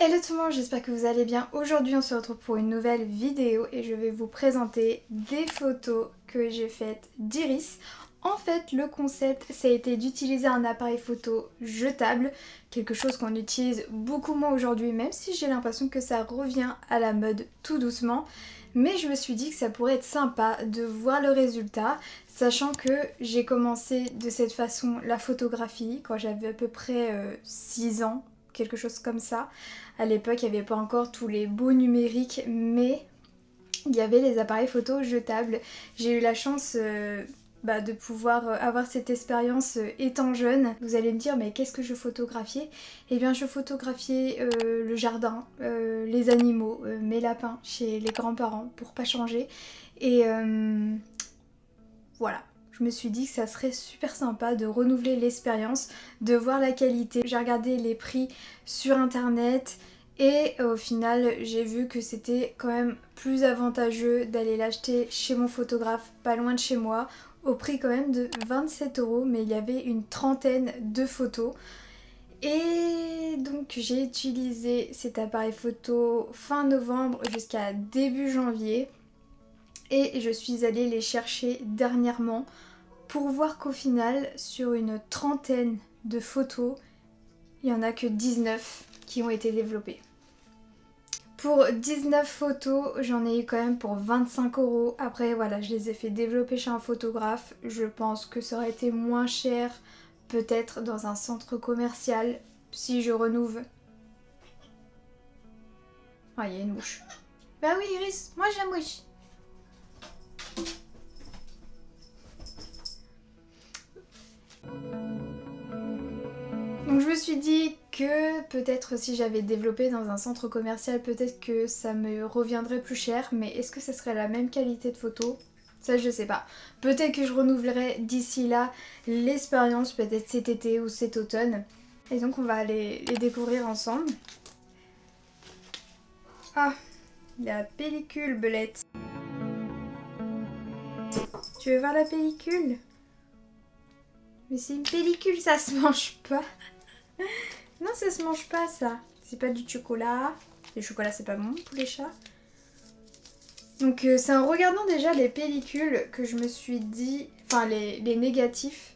Hello tout le monde, j'espère que vous allez bien. Aujourd'hui on se retrouve pour une nouvelle vidéo et je vais vous présenter des photos que j'ai faites d'Iris. En fait le concept ça a été d'utiliser un appareil photo jetable, quelque chose qu'on utilise beaucoup moins aujourd'hui même si j'ai l'impression que ça revient à la mode tout doucement. Mais je me suis dit que ça pourrait être sympa de voir le résultat, sachant que j'ai commencé de cette façon la photographie quand j'avais à peu près 6 ans, quelque chose comme ça. À l'époque, il n'y avait pas encore tous les beaux numériques, mais il y avait les appareils photo jetables. J'ai eu la chance de pouvoir avoir cette expérience étant jeune. Vous allez me dire, mais qu'est-ce que je photographiais? Eh bien, je photographiais le jardin, les animaux, mes lapins chez les grands-parents pour pas changer. Et voilà. Je me suis dit que ça serait super sympa de renouveler l'expérience, de voir la qualité. J'ai regardé les prix sur internet et au final j'ai vu que c'était quand même plus avantageux d'aller l'acheter chez mon photographe pas loin de chez moi au prix quand même de 27 €, mais il y avait une trentaine de photos. Et donc j'ai utilisé cet appareil photo fin novembre jusqu'à début janvier et je suis allée les chercher dernièrement pour voir qu'au final, sur une trentaine de photos, il n'y en a que 19 qui ont été développées. Pour 19 photos, j'en ai eu quand même pour 25 €. Après, voilà, je les ai fait développer chez un photographe. Je pense que ça aurait été moins cher, peut-être dans un centre commercial, si je renouvelle. Ah, il y a une mouche. Bah oui, Iris, moi j'aime mouche. Donc je me suis dit que peut-être si j'avais développé dans un centre commercial, peut-être que ça me reviendrait plus cher, mais est-ce que ça serait la même qualité de photo? Ça je sais pas. Peut-être que je renouvellerai d'ici là l'expérience, peut-être cet été ou cet automne. Et donc on va aller les découvrir ensemble. Ah, la pellicule belette. Tu veux voir la pellicule? Mais c'est une pellicule, ça se mange pas. Non, ça se mange pas ça. C'est pas du chocolat. Le chocolat c'est pas bon pour les chats. Donc c'est en regardant déjà les pellicules que je me suis dit, enfin les négatifs,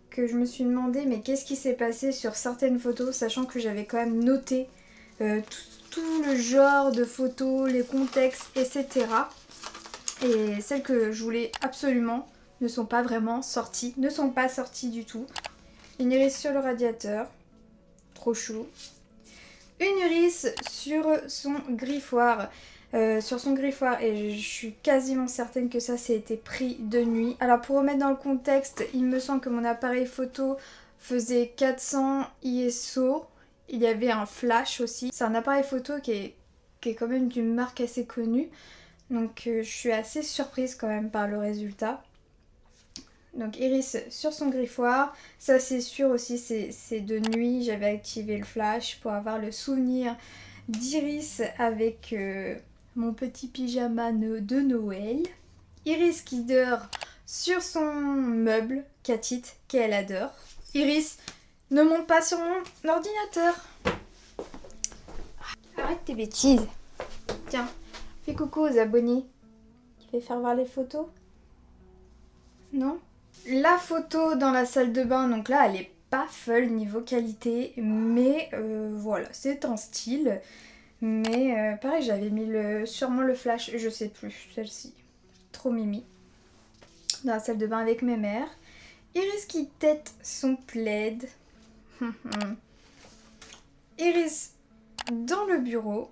que je me suis demandé mais qu'est-ce qui s'est passé sur certaines photos, sachant que j'avais quand même noté tout le genre de photos, les contextes, etc. Et celles que je voulais absolument ne sont pas vraiment sorties, ne sont pas sorties du tout. Une iris sur le radiateur, trop chou. Une iris sur son griffoir. Et je suis quasiment certaine que ça a été pris de nuit. Alors pour remettre dans le contexte, il me semble que mon appareil photo faisait 400 ISO. Il y avait un flash aussi. C'est un appareil photo qui est quand même d'une marque assez connue. Donc je suis assez surprise quand même par le résultat. Donc Iris sur son griffoir, ça c'est sûr aussi, c'est de nuit, j'avais activé le flash pour avoir le souvenir d'Iris avec mon petit pyjama de Noël. Iris qui dort sur son meuble, catite, qu'elle adore. Iris, ne monte pas sur mon ordinateur. Arrête tes bêtises. Tiens, fais coucou aux abonnés. Tu veux faire voir les photos? Non? La photo dans la salle de bain, donc là elle est pas folle niveau qualité, mais voilà, c'est un style. Mais pareil, j'avais mis sûrement le flash, je sais plus, celle-ci. Trop mimi. Dans la salle de bain avec mes mères. Iris qui tète son plaid. Iris dans le bureau.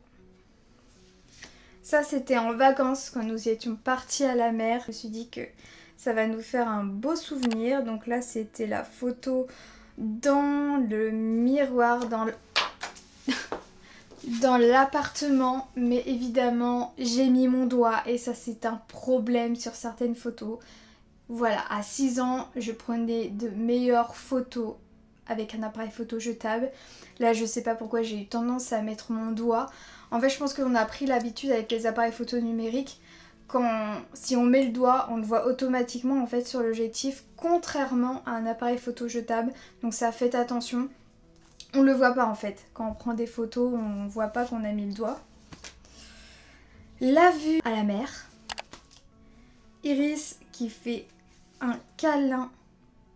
Ça c'était en vacances quand nous étions partis à la mer. Je me suis dit que ça va nous faire un beau souvenir. Donc là c'était la photo dans le miroir, dans l'appartement. Mais évidemment j'ai mis mon doigt et ça c'est un problème sur certaines photos. Voilà, à 6 ans je prenais de meilleures photos avec un appareil photo jetable. Là je sais pas pourquoi j'ai eu tendance à mettre mon doigt. En fait je pense qu'on a pris l'habitude avec les appareils photo numériques. Si on met le doigt, on le voit automatiquement en fait sur l'objectif, contrairement à un appareil photo jetable. Donc ça, faites attention. On le voit pas en fait. Quand on prend des photos, on voit pas qu'on a mis le doigt. La vue à la mer. Iris qui fait un câlin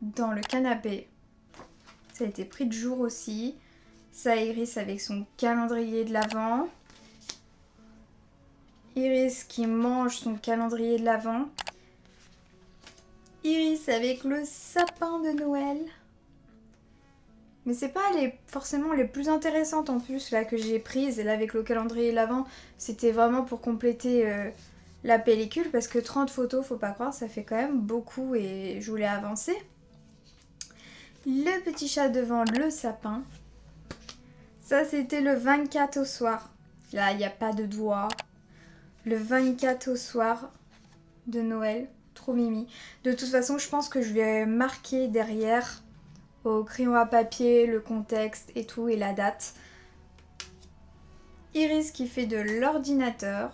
dans le canapé. Ça a été pris de jour aussi. Ça, Iris avec son calendrier de l'Avent. Iris qui mange son calendrier de l'Avent. Iris avec le sapin de Noël. Mais c'est pas forcément les plus intéressantes en plus là que j'ai prises. Et là avec le calendrier de l'Avent, c'était vraiment pour compléter la pellicule. Parce que 30 photos, faut pas croire, ça fait quand même beaucoup et je voulais avancer. Le petit chat devant le sapin. Ça c'était le 24 au soir. Là il n'y a pas de doigt. Le 24 au soir de Noël. Trop mimi. De toute façon je pense que je vais marquer derrière au crayon à papier le contexte et tout et la date. Iris qui fait de l'ordinateur.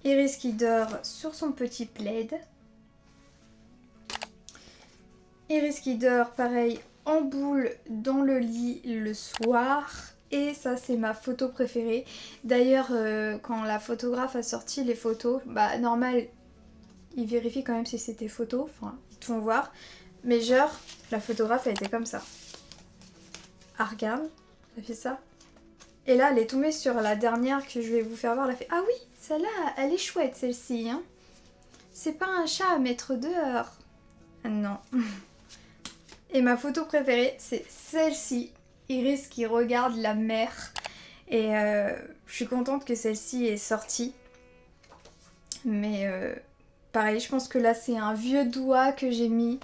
Iris qui dort sur son petit plaid. Iris qui dort pareil en boule dans le lit le soir. Et ça c'est ma photo préférée. D'ailleurs quand la photographe a sorti les photos, bah normal ils vérifient quand même si c'était photo, enfin ils te font voir. Mais genre la photographe elle était comme ça. Ah regarde, elle fait ça. Et là elle est tombée sur la dernière que je vais vous faire voir. Elle a fait ah oui celle-là elle est chouette celle-ci hein. C'est pas un chat à mettre dehors. Non. Et ma photo préférée, c'est celle-ci. Iris qui regarde la mer. Et je suis contente que celle-ci est sortie. Mais pareil, je pense que là, c'est un vieux doigt que j'ai mis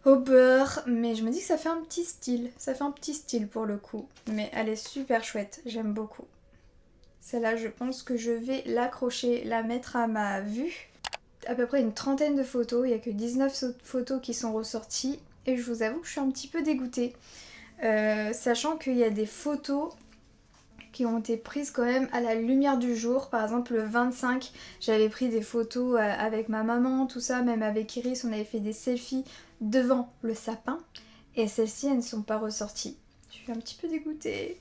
au beurre. Mais je me dis que ça fait un petit style. Ça fait un petit style pour le coup. Mais elle est super chouette. J'aime beaucoup. Celle-là, je pense que je vais l'accrocher, la mettre à ma vue. À peu près une trentaine de photos. Il n'y a que 19 photos qui sont ressorties. Et je vous avoue que je suis un petit peu dégoûtée. Sachant qu'il y a des photos qui ont été prises quand même à la lumière du jour. Par exemple le 25, j'avais pris des photos avec ma maman, tout ça. Même avec Iris, on avait fait des selfies devant le sapin. Et celles-ci, elles ne sont pas ressorties. Je suis un petit peu dégoûtée.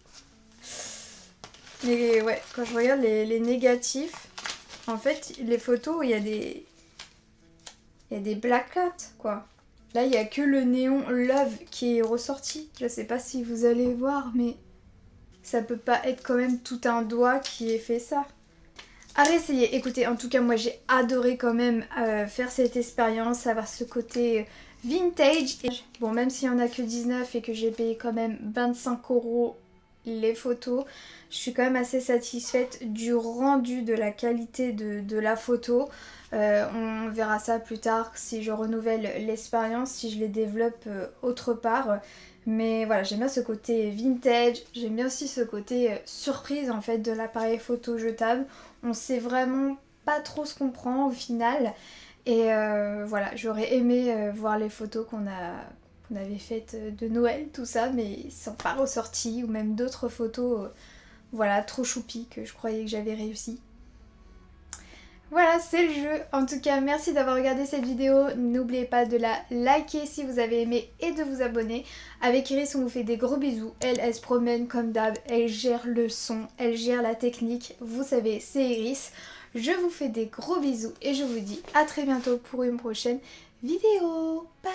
Mais ouais, quand je regarde les négatifs, en fait, les photos, il y a des blackouts, quoi. Là, il n'y a que le néon Love qui est ressorti. Je sais pas si vous allez voir, mais ça peut pas être quand même tout un doigt qui ait fait ça. À réessayer. Écoutez, en tout cas, moi, j'ai adoré quand même faire cette expérience, avoir ce côté vintage. Et bon, même s'il y en a que 19 et que j'ai payé quand même 25 € les photos, je suis quand même assez satisfaite du rendu, de la qualité de la photo. On verra ça plus tard si je renouvelle l'expérience, si je les développe autre part. Mais voilà, j'aime bien ce côté vintage, j'aime bien aussi ce côté surprise en fait de l'appareil photo jetable. On sait vraiment pas trop ce qu'on prend au final. Et voilà, j'aurais aimé voir les photos qu'on avait faites de Noël, tout ça, mais ils sont pas ressortis. Ou même d'autres photos, voilà, trop choupi que je croyais que j'avais réussi. Voilà, c'est le jeu. En tout cas, merci d'avoir regardé cette vidéo. N'oubliez pas de la liker si vous avez aimé et de vous abonner. Avec Iris, on vous fait des gros bisous. Elle se promène comme d'hab. Elle gère le son, elle gère la technique. Vous savez, c'est Iris. Je vous fais des gros bisous et je vous dis à très bientôt pour une prochaine vidéo. Bye!